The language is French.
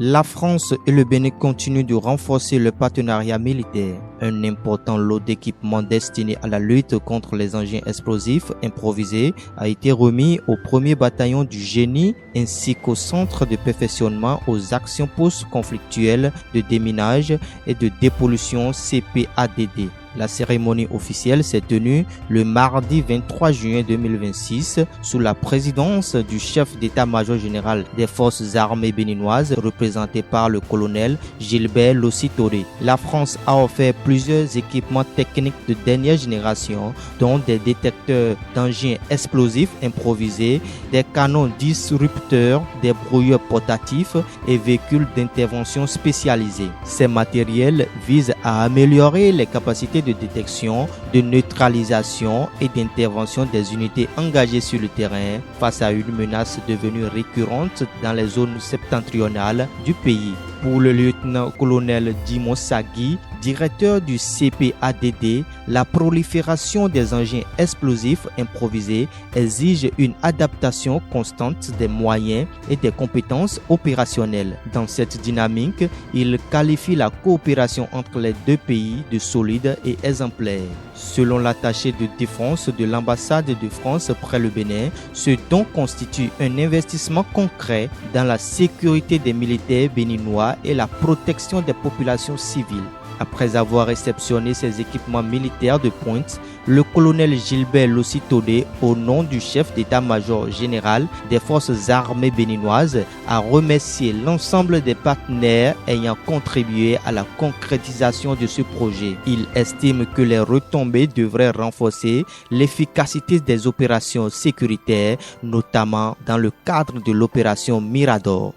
La France et le Bénin continuent de renforcer le partenariat militaire. Un important lot d'équipements destinés à la lutte contre les engins explosifs improvisés a été remis au 1er bataillon du génie ainsi qu'au centre de perfectionnement aux actions post-conflictuelles de déminage et de dépollution CPADD. La cérémonie officielle s'est tenue le mardi 23 juin 2026 sous la présidence du chef d'état-major général des forces armées béninoises représenté par le colonel Gilbert Lossy-Touré. La France a offert plusieurs équipements techniques de dernière génération dont des détecteurs d'engins explosifs improvisés, des canons disrupteurs, des brouilleurs portatifs et véhicules d'intervention spécialisés. Ces matériels visent à améliorer les capacités de détection, de neutralisation et d'intervention des unités engagées sur le terrain face à une menace devenue récurrente dans les zones septentrionales du pays. Pour le lieutenant-colonel Dimo Sagui, directeur du CPADD, la prolifération des engins explosifs improvisés exige une adaptation constante des moyens et des compétences opérationnelles. Dans cette dynamique, il qualifie la coopération entre les deux pays de solide et exemplaire. Selon l'attaché de défense de l'ambassade de France près le Bénin, ce don constitue un investissement concret dans la sécurité des militaires béninois et la protection des populations civiles. Après avoir réceptionné ces équipements militaires de pointe, le colonel Gilbert Lossy-Touré, au nom du chef d'état-major général des forces armées béninoises, a remercié l'ensemble des partenaires ayant contribué à la concrétisation de ce projet. Il estime que les retombées devraient renforcer l'efficacité des opérations sécuritaires, notamment dans le cadre de l'opération Mirador.